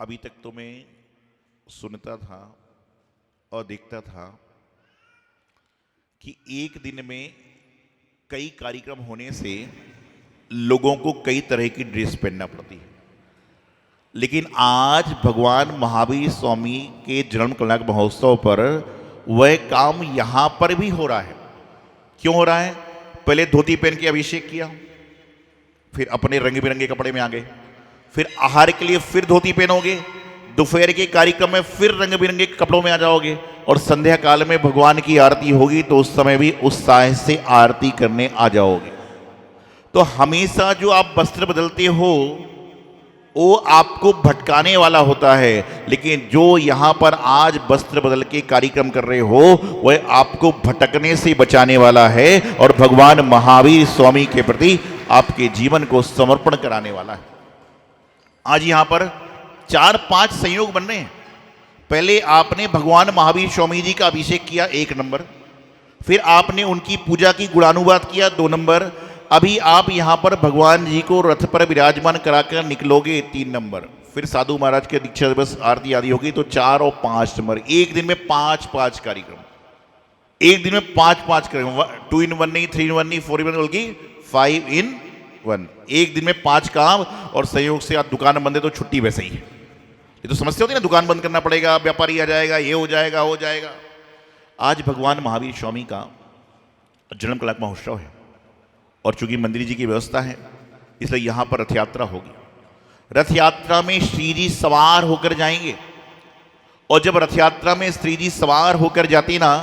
अभी तक तो मैं सुनता था और देखता था कि एक दिन में कई कार्यक्रम होने से लोगों को कई तरह की ड्रेस पहनना पड़ती है, लेकिन आज भगवान महावीर स्वामी के जन्म कलश महोत्सव पर वह काम यहां पर भी हो रहा है। क्यों हो रहा है? पहले धोती पहन के अभिषेक किया, फिर अपने रंग बिरंगे कपड़े में आ गए, फिर आहार के लिए फिर धोती पहनोगे, दोपहर के कार्यक्रम में फिर रंग बिरंगे कपड़ों में आ जाओगे, और संध्या काल में भगवान की आरती होगी तो उस समय भी उत्साह से आरती करने आ जाओगे। तो हमेशा जो आप वस्त्र बदलते हो वो आपको भटकाने वाला होता है, लेकिन जो यहां पर आज वस्त्र बदल के कार्यक्रम कर रहे हो वह आपको भटकने से बचाने वाला है और भगवान महावीर स्वामी के प्रति आपके जीवन को समर्पण कराने वाला है। आज यहां पर 4-5 संयोग बन रहे हैं। पहले आपने भगवान महावीर स्वामी जी का अभिषेक किया 1 नंबर, फिर आपने उनकी पूजा की गुणानुवाद किया 2 नंबर, अभी आप यहां पर भगवान जी को रथ पर विराजमान कराकर निकलोगे 3 नंबर, फिर साधु महाराज के दीक्षा दिवस आरती आदि होगी तो 4 और 5 नंबर। एक दिन में 5-5 कार्यक्रम, एक दिन में 5-5 कार्यक्रम, 2 in 1 नहीं, 3 in 1 नहीं, 4 in 1 बल्कि 5 in 1। एक दिन में 5 काम, और संयोग से आप दुकान बंद है तो छुट्टी वैसे ही है। ये तो समस्या होती है ना, दुकान बंद करना पड़ेगा, व्यापारी आ जाएगा, ये हो जाएगा। आज भगवान महावीर स्वामी का जन्म कलश महोत्सव है और चूंकि मंदिर जी की व्यवस्था है इसलिए यहां पर रथ यात्रा होगी। रथ यात्रा में श्री जी सवार होकर जाएंगे, और जब रथ यात्रा में श्री जी सवार होकर जाते ना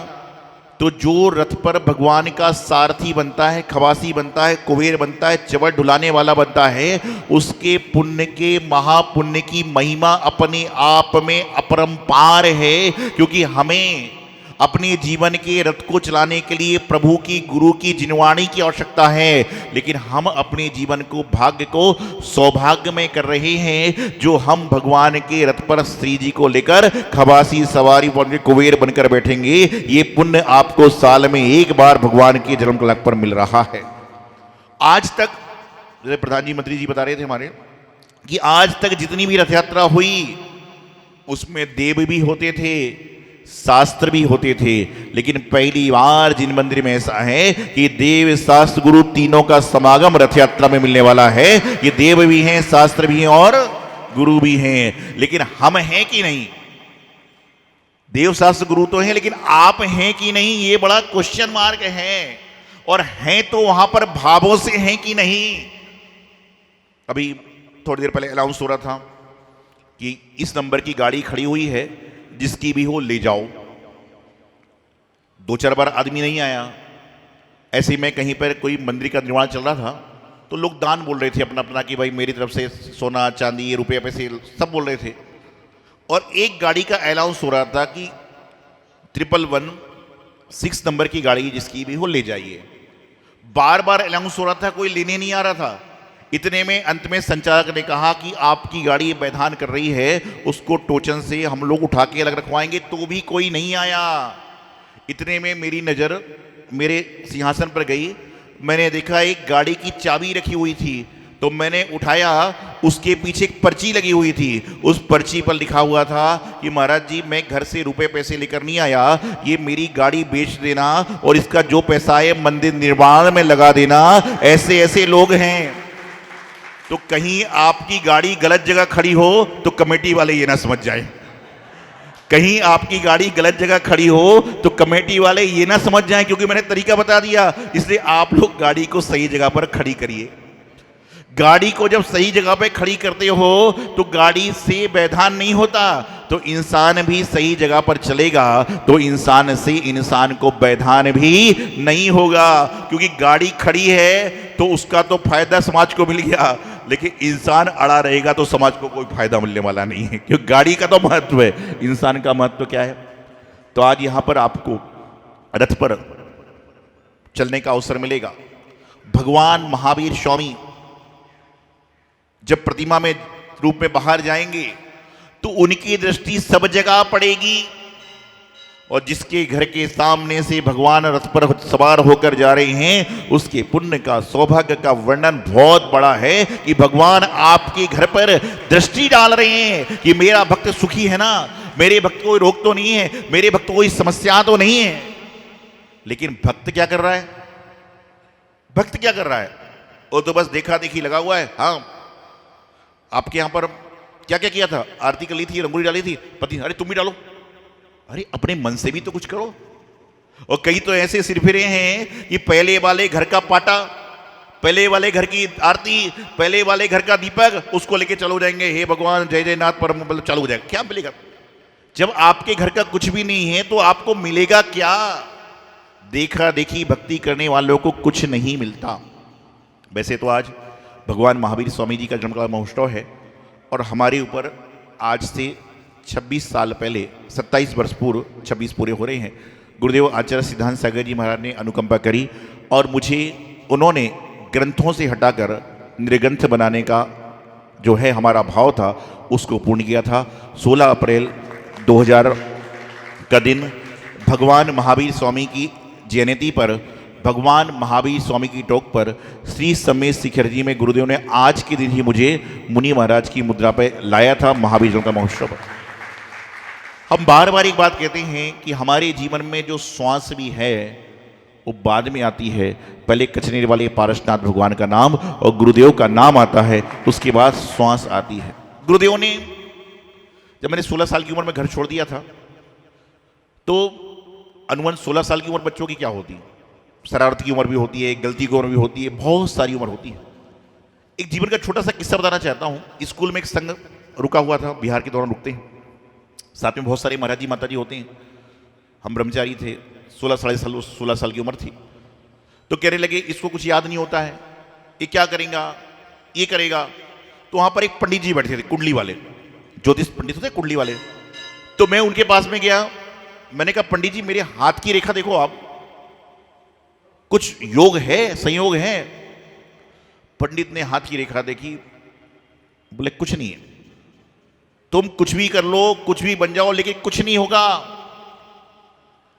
तो जो रथ पर भगवान का सारथी बनता है, खवासी बनता है, कुबेर बनता है, चवर डुलाने वाला बनता है, उसके पुण्य के महापुण्य की महिमा अपने आप में अपरंपार है। क्योंकि हमें अपने जीवन के रथ को चलाने के लिए प्रभु की, गुरु की जिनवाणी की आवश्यकता है, लेकिन हम अपने जीवन को, भाग्य को सौभाग्य में कर रहे हैं जो हम भगवान के रथ पर श्री जी को लेकर खवासी सवारी बन कुबेर बनकर बैठेंगे। ये पुण्य आपको साल में एक बार भगवान के जन्म कलश पर मिल रहा है। आज तक जैसे प्रधान जी, मंत्री जी बता रहे थे हमारे कि आज तक जितनी भी रथ यात्रा हुई उसमें देव भी होते थे, शास्त्र भी होते थे, लेकिन पहली बार जिन मंदिर में ऐसा है कि देव शास्त्र गुरु तीनों का समागम रथ यात्रा में मिलने वाला है। ये देव भी हैं, शास्त्र भी हैं और गुरु भी हैं, लेकिन हम हैं कि नहीं? देव शास्त्र गुरु तो हैं, लेकिन आप हैं कि नहीं, ये बड़ा क्वेश्चन मार्क है। और हैं तो वहां पर भावों से हैं कि नहीं? अभी थोड़ी देर पहले अनाउंस हो रहा था कि इस नंबर की गाड़ी खड़ी हुई है, जिसकी भी हो ले जाओ। 2-4 बार आदमी नहीं आया। ऐसे ही मैं कहीं पर कोई मंदिर का निर्माण चल रहा था तो लोग दान बोल रहे थे अपना अपना कि भाई मेरी तरफ से सोना चांदी, रुपये पैसे सब बोल रहे थे। और एक गाड़ी का अनाउंस हो रहा था कि 111 नंबर की गाड़ी जिसकी भी हो ले जाइए। बार बार अनाउंस हो रहा था, कोई लेने नहीं आ रहा था। इतने में अंत में संचालक ने कहा कि आपकी गाड़ी बैधान कर रही है, उसको टोचन से हम लोग उठा के अलग रखवाएंगे, तो भी कोई नहीं आया। इतने में मेरी नज़र मेरे सिंहासन पर गई, मैंने देखा एक गाड़ी की चाबी रखी हुई थी, तो मैंने उठाया, उसके पीछे एक पर्ची लगी हुई थी। उस पर्ची पर लिखा हुआ था कि महाराज जी मैं घर से रुपए पैसे लेकर नहीं आया, ये मेरी गाड़ी बेच देना और इसका जो पैसा है मंदिर निर्माण में लगा देना। ऐसे ऐसे लोग हैं। तो कहीं आपकी गाड़ी गलत जगह खड़ी हो तो कमेटी वाले ये ना समझ जाए, कहीं आपकी गाड़ी गलत जगह खड़ी हो तो कमेटी वाले ये ना समझ जाएं, क्योंकि मैंने तरीका बता दिया। इसलिए आप लोग गाड़ी को सही जगह पर खड़ी करिए। गाड़ी को जब सही जगह पे खड़ी करते हो तो गाड़ी से व्यवधान नहीं होता, तो इंसान भी सही जगह पर चलेगा तो इंसान से इंसान को व्यवधान भी नहीं होगा। क्योंकि गाड़ी खड़ी है तो उसका तो फायदा समाज को मिल गया, लेकिन इंसान अड़ा रहेगा तो समाज को कोई फायदा मिलने वाला नहीं है। क्योंकि गाड़ी का तो महत्व है, इंसान का महत्व क्या है? तो आज यहां पर आपको रथ पर चलने का अवसर मिलेगा। भगवान महावीर स्वामी जब प्रतिमा में रूप में बाहर जाएंगे तो उनकी दृष्टि सब जगह पड़ेगी। और जिसके घर के सामने से भगवान रथ पर सवार होकर जा रहे हैं, उसके पुण्य का, सौभाग्य का वर्णन बहुत बड़ा है कि भगवान आपके घर पर दृष्टि डाल रहे हैं कि मेरा भक्त सुखी है ना, मेरे भक्त को कोई रोग तो नहीं है, मेरे भक्त को कोई समस्या तो नहीं है। लेकिन भक्त क्या कर रहा है? भक्त क्या कर रहा है? वो तो बस देखा देखी लगा हुआ है। हाँ, आपके यहां पर क्या क्या किया था? आरती कर ली थी, रंगोली डाली थी, पति अरे तुम भी डालो। अरे अपने मन से भी तो कुछ करो। और कई तो ऐसे सिर फिरे हैं कि पहले वाले घर का पाटा, पहले वाले घर की आरती, पहले वाले घर का दीपक, उसको लेके चलो जाएंगे, हे भगवान जय जय नाथ परम, मतलब चालू हो जाएगा। क्या मिलेगा? जब आपके घर का कुछ भी नहीं है तो आपको मिलेगा क्या? देखा देखी भक्ति करने वालों को कुछ नहीं मिलता। वैसे तो आज भगवान महावीर स्वामी जी का जन्मकाल महोत्सव है और हमारे ऊपर आज से 26 साल पहले, 27 वर्ष पूर्व 26 पूरे हो रहे हैं, गुरुदेव आचार्य सिद्धांत सागर जी महाराज ने अनुकंपा करी और मुझे उन्होंने ग्रंथों से हटाकर निर्ग्रंथ बनाने का जो है हमारा भाव था, उसको पूर्ण किया था। 16 अप्रैल 2000 का दिन भगवान महावीर स्वामी की जयंती पर, भगवान महावीर स्वामी की टोक पर श्री समेत शिखर जी में गुरुदेव ने आज के दिन ही मुझे मुनि महाराज की मुद्रा पर लाया था महावीर जी का महोत्सव पर। हम बार बार एक बात कहते हैं कि हमारे जीवन में जो श्वास भी है वो बाद में आती है। पहले कचनेर वाले पारसनाथ भगवान का नाम और गुरुदेव का नाम आता है, उसके बाद श्वास आती है। गुरुदेव ने, जब मैंने 16 साल की उम्र में घर छोड़ दिया था तो अनुमान 16 साल की उम्र बच्चों की क्या होती है? शरारत की उम्र भी होती है, गलती की उम्र भी होती है, बहुत सारी उम्र होती है। एक जीवन का छोटा सा किस्सा बताना चाहता हूँ। स्कूल में एक संघ रुका हुआ था, बिहार के दौरान रुकते हैं, साथ में बहुत सारे महाराज जी माता जी होते हैं। हम ब्रह्मचारी थे, 16 साल की उम्र थी। तो कहने लगे इसको कुछ याद नहीं होता है, ये क्या करेगा, ये करेगा। तो वहाँ पर एक पंडित जी बैठे थे, कुंडली वाले, ज्योतिष पंडित होते कुंडली वाले। तो मैं उनके पास में गया, मैंने कहा पंडित जी मेरे हाथ की रेखा देखो आप, कुछ योग है, संयोग है? पंडित ने हाथ की रेखा देखी, बोले कुछ नहीं है, तुम कुछ भी कर लो, कुछ भी बन जाओ, लेकिन कुछ नहीं होगा।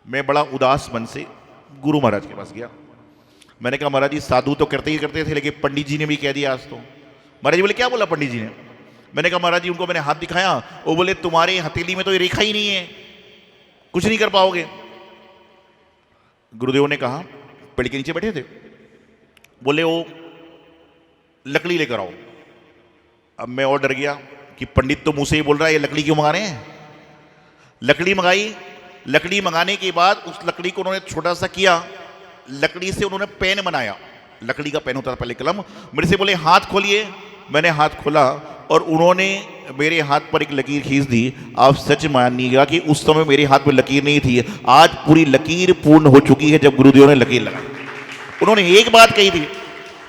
मैं बड़ा उदास मन से गुरु महाराज के पास गया। मैंने कहा महाराज जी साधु तो करते ही करते थे, लेकिन पंडित जी ने भी कह दिया आज तो। महाराज जी बोले क्या बोला पंडित जी ने? मैंने कहा महाराज जी, उनको मैंने हाथ दिखाया, वो बोले तुम्हारे हथेली में तो ये रेखा ही नहीं है, कुछ नहीं कर पाओगे। गुरुदेव ने कहा, पेड़ के नीचे बैठे थे, बोले वो लकड़ी लेकर आओ। अब मैं और डर गया कि पंडित तो मुंह से ही बोल रहा है, ये लकड़ी क्यों मंगा रहे हैं? लकड़ी मंगाई। लकड़ी मंगाने के बाद उस लकड़ी को उन्होंने छोटा सा किया, लकड़ी से उन्होंने पेन बनाया। लकड़ी का पेन होता था पहले, कलम। मेरे से बोले हाथ खोलिए। मैंने हाथ खोला और उन्होंने मेरे हाथ पर एक लकीर खींच दी। आप सच मानिएगा कि उस समय मेरे हाथ में लकीर नहीं थी, आज पूरी लकीर पूर्ण हो चुकी है जब गुरुदेव ने लकीर लगाई। उन्होंने एक बात कही थी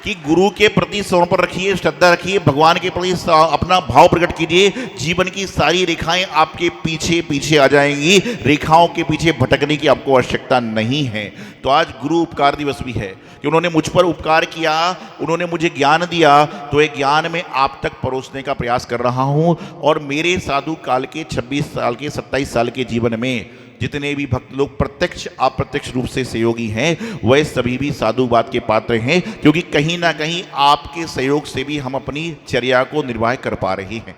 कि गुरु के प्रति समर्पण रखिए, श्रद्धा रखिए, भगवान के प्रति अपना भाव प्रकट कीजिए, जीवन की सारी रेखाएं आपके पीछे पीछे आ जाएंगी, रेखाओं के पीछे भटकने की आपको आवश्यकता नहीं है। तो आज गुरु उपकार दिवस भी है कि उन्होंने मुझ पर उपकार किया, उन्होंने मुझे ज्ञान दिया, तो ये ज्ञान में आप तक परोसने का प्रयास कर रहा हूं। और मेरे साधु काल के 26 साल के 27 साल के जीवन में जितने भी भक्त लोग प्रत्यक्ष अप्रत्यक्ष रूप से सहयोगी हैं, वह सभी भी साधुवाद के पात्र हैं, क्योंकि कहीं ना कहीं आपके सहयोग से भी हम अपनी चर्या को निर्वाह कर पा रहे हैं।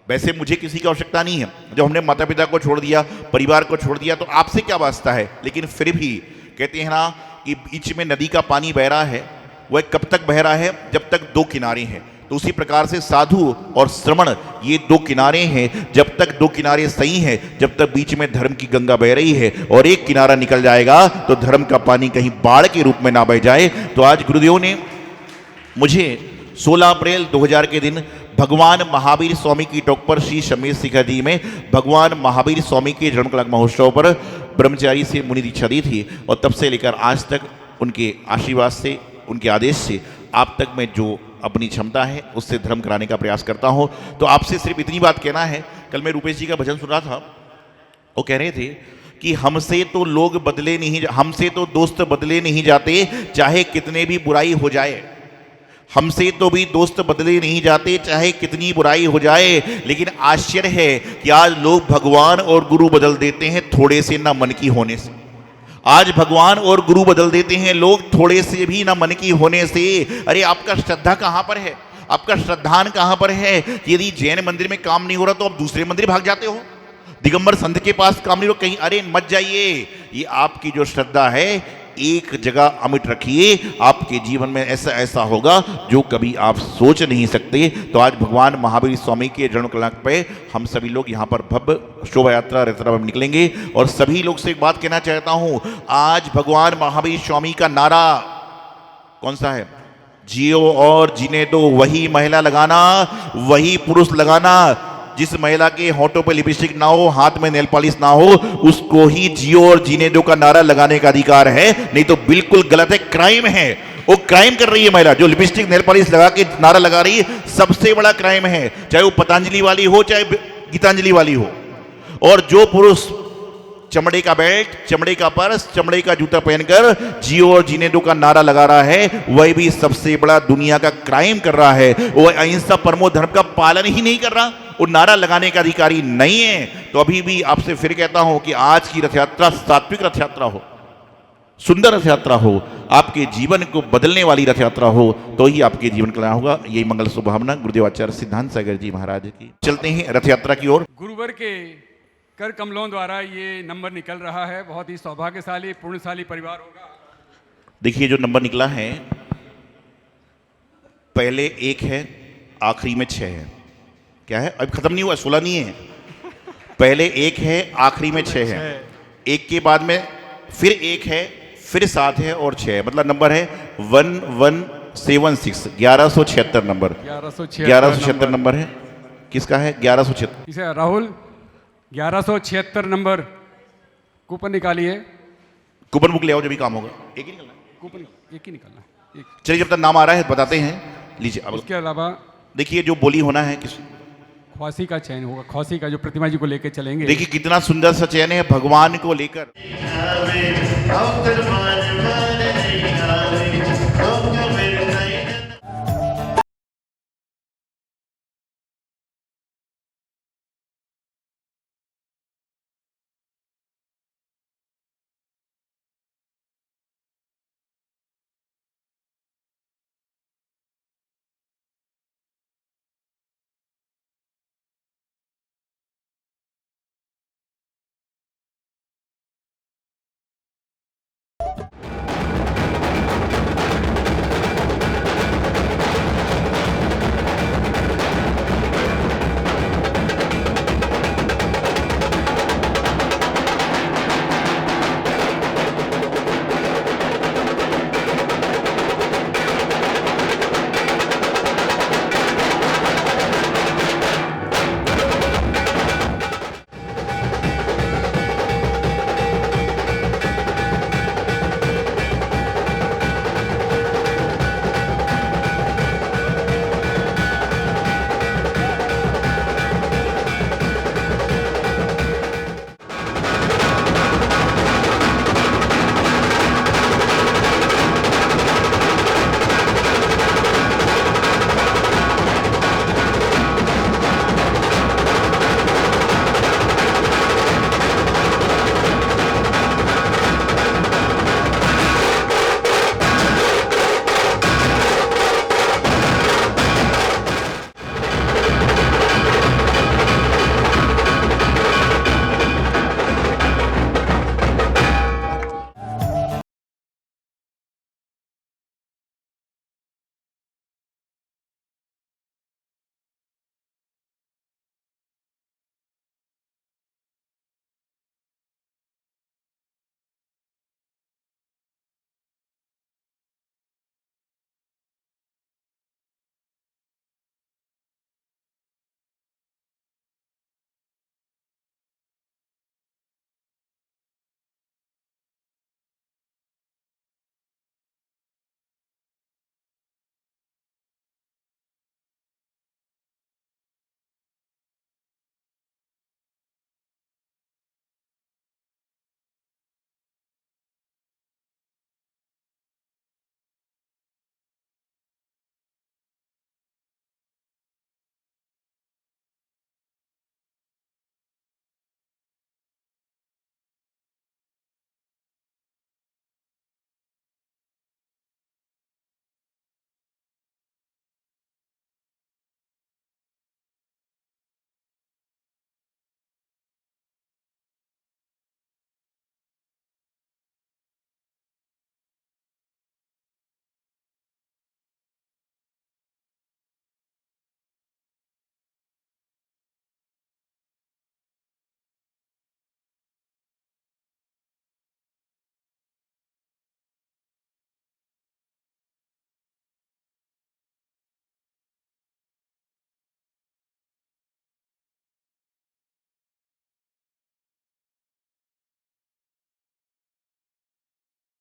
वैसे मुझे किसी की आवश्यकता नहीं है, जब हमने माता पिता को छोड़ दिया, परिवार को छोड़ दिया, तो आपसे क्या वास्ता है। लेकिन फिर भी कहते हैं ना कि बीच में नदी का पानी बह रहा है, वह कब तक बह रहा है? जब तक दो किनारे हैं। तो उसी प्रकार से साधु और श्रवण ये दो किनारे हैं। जब तक दो किनारे सही हैं, जब तक बीच में धर्म की गंगा बह रही है, और एक किनारा निकल जाएगा तो धर्म का पानी कहीं बाढ़ के रूप में ना बह जाए। तो आज गुरुदेव ने मुझे 16 अप्रैल 2000 के दिन भगवान महावीर स्वामी की टोक पर श्री समेत शिखर जी में भगवान महावीर स्वामी के जन्म कलश महोत्सव पर ब्रह्मचारी से मुनि दीक्षा दी थी। और तब से लेकर आज तक उनके आशीर्वाद से, उनके आदेश से आप तक मैं जो अपनी क्षमता है उससे धर्म कराने का प्रयास करता हूं। तो आपसे सिर्फ इतनी बात कहना है। कल मैं रूपेश जी का भजन सुन रहा था, वो कह रहे थे कि हमसे तो लोग बदले नहीं, हमसे तो दोस्त बदले नहीं जाते, चाहे कितने भी बुराई हो जाए। हमसे तो भी दोस्त बदले नहीं जाते, चाहे कितनी बुराई हो जाए। लेकिन आश्चर्य है कि आज लोग भगवान और गुरु बदल देते हैं थोड़े से ना मन की होने से। आज भगवान और गुरु बदल देते हैं लोग थोड़े से भी ना मन की होने से। अरे आपका श्रद्धा कहां पर है? आपका श्रद्धान कहां पर है? यदि जैन मंदिर में काम नहीं हो रहा तो आप दूसरे मंदिर भाग जाते हो, दिगंबर संत के पास काम नहीं हो कहीं, अरे मत जाइए। ये आपकी जो श्रद्धा है एक जगह अमिट रखिए, आपके जीवन में ऐसा ऐसा होगा जो कभी आप सोच नहीं सकते। तो आज भगवान महावीर स्वामी के जन्म कलंक पे हम सभी लोग यहाँ पर भव्य शोभा यात्रा रथ यात्रा में निकलेंगे। और सभी लोग से एक बात कहना चाहता हूँ, आज भगवान महावीर स्वामी का नारा कौन सा है? जियो और जीने दो। वही महिला लगाना, वही पुरुष लगाना। जिस महिला के होठों पे लिपस्टिक ना हो, हाथ में नेल पॉलिश ना हो, उसको ही जियो और जीने दो का नारा लगाने का अधिकार है। नहीं तो बिल्कुल गलत है, क्राइम है। वो क्राइम कर रही है महिला जो लिपस्टिक नेल पॉलिश लगा के नारा लगा रही है, सबसे बड़ा क्राइम है। चाहे वो पतंजलि वाली हो, चाहे गीतांजलि वाली हो। और जो पुरुष चमड़े का बेल्ट, चमड़े का पर्स, चमड़े का जूता पहनकर जियो और जीने दो का नारा लगा रहा है, वह भी सबसे बड़ा दुनिया का क्राइम कर रहा है। वो अहिंसा परमो धर्म का पालन ही नहीं कर रहा, वो नारा लगाने का अधिकारी नहीं है। तो अभी भी आपसे फिर कहता हूं कि आज की रथ यात्रा सात्विक रथ यात्रा हो, सुंदर रथ यात्रा हो, आपके जीवन को बदलने वाली रथ यात्रा हो, तो ही आपके जीवन कल्याण होगा। यही मंगल शुभकामना गुरुदेव आचार्य सिद्धांत सागर जी महाराज की। चलते हैं रथ यात्रा की ओर। गुरुवर के कर कमलों द्वारा ये नंबर निकल रहा है, बहुत ही सौभाग्यशाली पुण्यशाली परिवार होगा। देखिए जो नंबर निकला है, पहले 1 है, आखिरी में 6 है। क्या है? अब खत्म नहीं हुआ, 16 नहीं है। पहले 1 है, आखिरी में 6 है। 1 के बाद में फिर 1 है, फिर 7 है और 6 है। मतलब नंबर है 1176, 1176 नंबर। 1176 नंबर है। किसका है? 1176 किसे? राहुल 1176 नंबर कूपन निकालिए। कूपन बुक ले आओ, जो भी काम होगा। एक ही निकलना, कूपन एक ही निकालना। एक चलिए, जब तक नाम आ रहा है बताते हैं, लीजिए। अब इसके अलावा देखिए जो बोली होना है किस खौसी का चयन होगा, खौसी का जो प्रतिमा जी को लेकर चलेंगे। देखिए कितना सुंदर सा चयन है भगवान को लेकर।